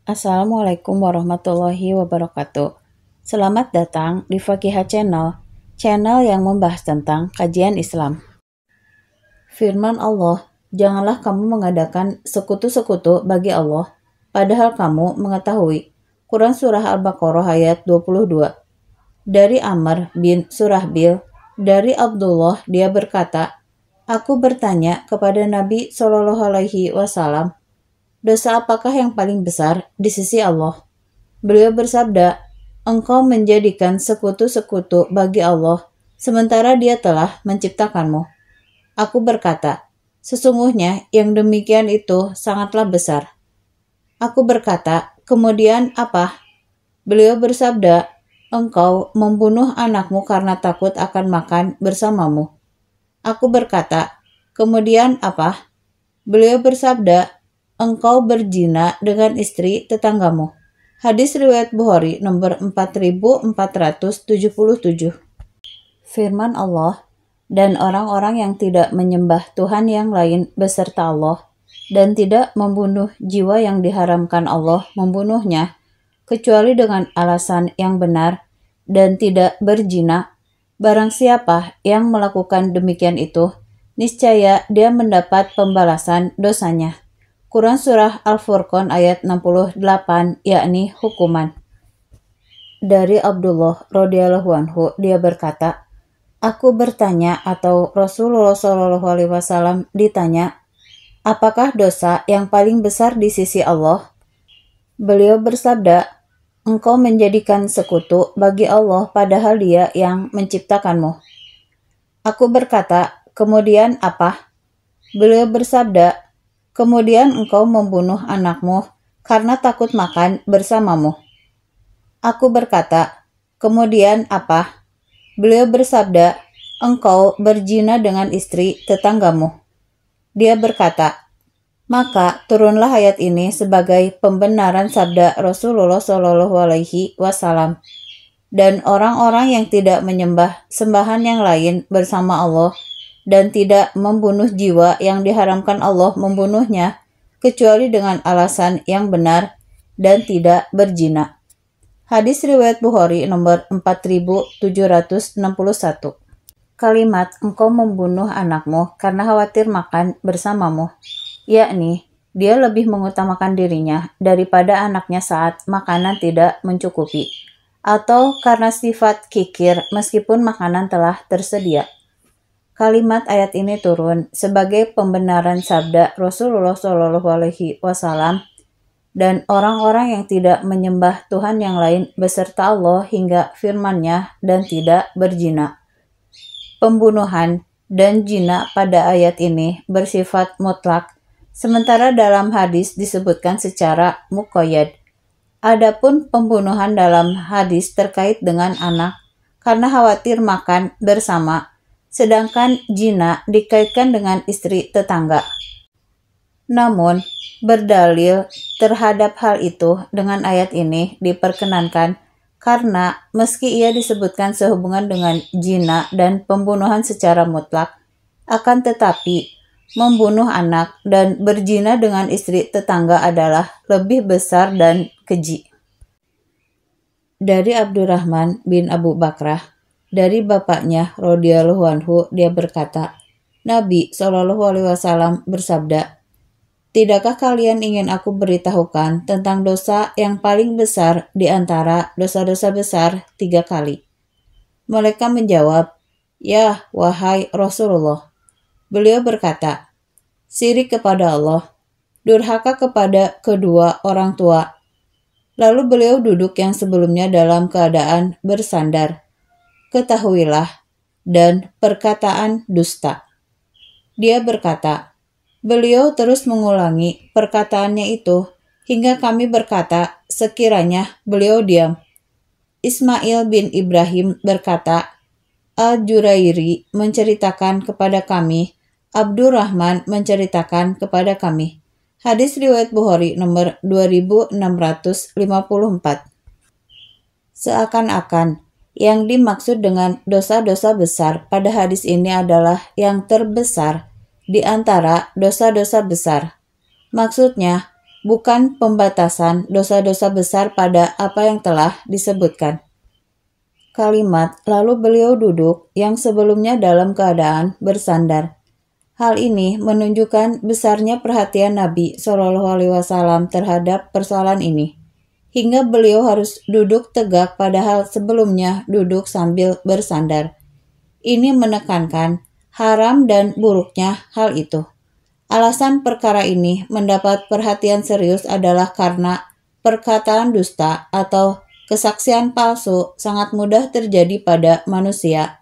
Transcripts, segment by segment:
Assalamualaikum warahmatullahi wabarakatuh. Selamat datang di Fakihah Channel, channel yang membahas tentang kajian Islam. Firman Allah, janganlah kamu mengadakan sekutu-sekutu bagi Allah, padahal kamu mengetahui. Quran Surah Al-Baqarah ayat 22. Dari Amr bin Surahbil, dari Abdullah, dia berkata, aku bertanya kepada Nabi SAW, dosa apakah yang paling besar di sisi Allah? Beliau bersabda, engkau menjadikan sekutu-sekutu bagi Allah, sementara Dia telah menciptakanmu. Aku berkata, sesungguhnya yang demikian itu sangatlah besar. Aku berkata, kemudian apa? Beliau bersabda, engkau membunuh anakmu karena takut akan makan bersamamu. Aku berkata, kemudian apa? Beliau bersabda, engkau berzina dengan istri tetanggamu. Hadis riwayat Bukhari nomor 4477. Firman Allah, dan orang-orang yang tidak menyembah Tuhan yang lain beserta Allah, dan tidak membunuh jiwa yang diharamkan Allah membunuhnya, kecuali dengan alasan yang benar, dan tidak berzina. Barang siapa yang melakukan demikian itu, niscaya dia mendapat pembalasan dosanya. Quran Surah Al-Furqan ayat 68, yakni hukuman. Dari Abdullah radhiyallahu anhu, dia berkata, aku bertanya atau Rasulullah SAW ditanya, apakah dosa yang paling besar di sisi Allah? Beliau bersabda, engkau menjadikan sekutu bagi Allah padahal Dia yang menciptakanmu. Aku berkata, kemudian apa? Beliau bersabda, kemudian engkau membunuh anakmu karena takut makan bersamamu. Aku berkata, kemudian apa? Beliau bersabda, engkau berzina dengan istri tetanggamu. Dia berkata, maka turunlah ayat ini sebagai pembenaran sabda Rasulullah SAW. Dan orang-orang yang tidak menyembah sembahan yang lain bersama Allah dan tidak membunuh jiwa yang diharamkan Allah membunuhnya, kecuali dengan alasan yang benar dan tidak berzina. Hadis riwayat Bukhari nomor 4761. Kalimat engkau membunuh anakmu karena khawatir makan bersamamu, yakni dia lebih mengutamakan dirinya daripada anaknya saat makanan tidak mencukupi, atau karena sifat kikir meskipun makanan telah tersedia. Kalimat ayat ini turun sebagai pembenaran sabda Rasulullah SAW dan orang-orang yang tidak menyembah Tuhan yang lain beserta Allah hingga firman-Nya dan tidak berzina. Pembunuhan dan zina pada ayat ini bersifat mutlak, sementara dalam hadis disebutkan secara muqayyad. Adapun pembunuhan dalam hadis terkait dengan anak karena khawatir makan bersama, sedangkan zina dikaitkan dengan istri tetangga. Namun, berdalil terhadap hal itu dengan ayat ini diperkenankan karena meski ia disebutkan sehubungan dengan zina dan pembunuhan secara mutlak, akan tetapi membunuh anak dan berzina dengan istri tetangga adalah lebih besar dan keji. Dari Abdurrahman bin Abu Bakrah, dari bapaknya radhiyallahu anhu, dia berkata, Nabi SAW bersabda, tidakkah kalian ingin aku beritahukan tentang dosa yang paling besar di antara dosa-dosa besar 3 kali? Mereka menjawab, ya wahai Rasulullah. Beliau berkata, syirik kepada Allah, durhaka kepada kedua orang tua. Lalu beliau duduk yang sebelumnya dalam keadaan bersandar. Ketahuilah, dan perkataan dusta. Dia berkata, beliau terus mengulangi perkataannya itu hingga kami berkata sekiranya beliau diam. Ismail bin Ibrahim berkata, Al-Jurairi menceritakan kepada kami, Abdurrahman menceritakan kepada kami. Hadis riwayat Bukhari nomor 2654. Seakan-akan yang dimaksud dengan dosa-dosa besar pada hadis ini adalah yang terbesar di antara dosa-dosa besar. Maksudnya, bukan pembatasan dosa-dosa besar pada apa yang telah disebutkan. Kalimat "lalu beliau duduk" yang sebelumnya dalam keadaan bersandar. Hal ini menunjukkan besarnya perhatian Nabi Shallallahu Alaihi Wasallam terhadap persoalan ini, hingga beliau harus duduk tegak padahal sebelumnya duduk sambil bersandar. Ini menekankan haram dan buruknya hal itu. Alasan perkara ini mendapat perhatian serius adalah karena perkataan dusta atau kesaksian palsu sangat mudah terjadi pada manusia,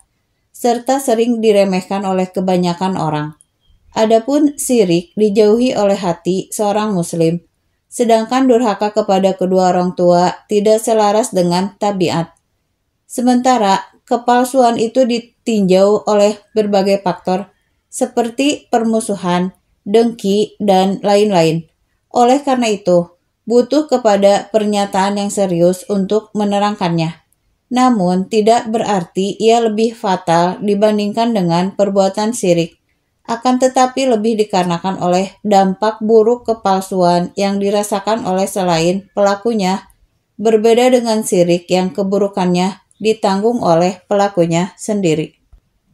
serta sering diremehkan oleh kebanyakan orang. Adapun syirik dijauhi oleh hati seorang muslim, sedangkan durhaka kepada kedua orang tua tidak selaras dengan tabiat. Sementara kepalsuan itu ditinjau oleh berbagai faktor seperti permusuhan, dengki, dan lain-lain. Oleh karena itu, butuh kepada pernyataan yang serius untuk menerangkannya. Namun, tidak berarti ia lebih fatal dibandingkan dengan perbuatan syirik. Akan tetapi lebih dikarenakan oleh dampak buruk kepalsuan yang dirasakan oleh selain pelakunya, berbeda dengan syirik yang keburukannya ditanggung oleh pelakunya sendiri.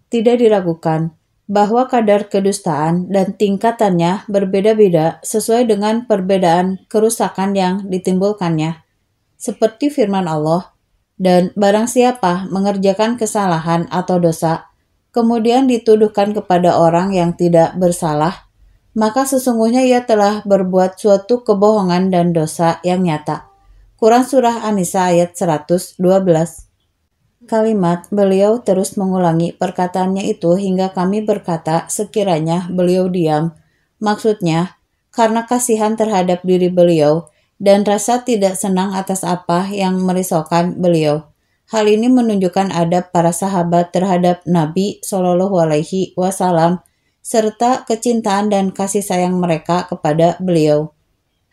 Tidak diragukan bahwa kadar kedustaan dan tingkatannya berbeda-beda sesuai dengan perbedaan kerusakan yang ditimbulkannya. Seperti firman Allah, "Dan barang siapa mengerjakan kesalahan atau dosa, kemudian dituduhkan kepada orang yang tidak bersalah, maka sesungguhnya ia telah berbuat suatu kebohongan dan dosa yang nyata." Quran Surah An-Nisa ayat 112. Kalimat beliau terus mengulangi perkataannya itu hingga kami berkata sekiranya beliau diam. Maksudnya, karena kasihan terhadap diri beliau dan rasa tidak senang atas apa yang merisaukan beliau. Hal ini menunjukkan adab para sahabat terhadap Nabi Shallallahu Alaihi Wasallam serta kecintaan dan kasih sayang mereka kepada beliau.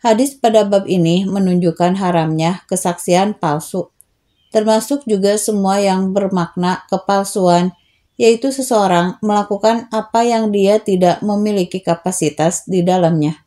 Hadis pada bab ini menunjukkan haramnya kesaksian palsu, termasuk juga semua yang bermakna kepalsuan, yaitu seseorang melakukan apa yang dia tidak memiliki kapasitas di dalamnya.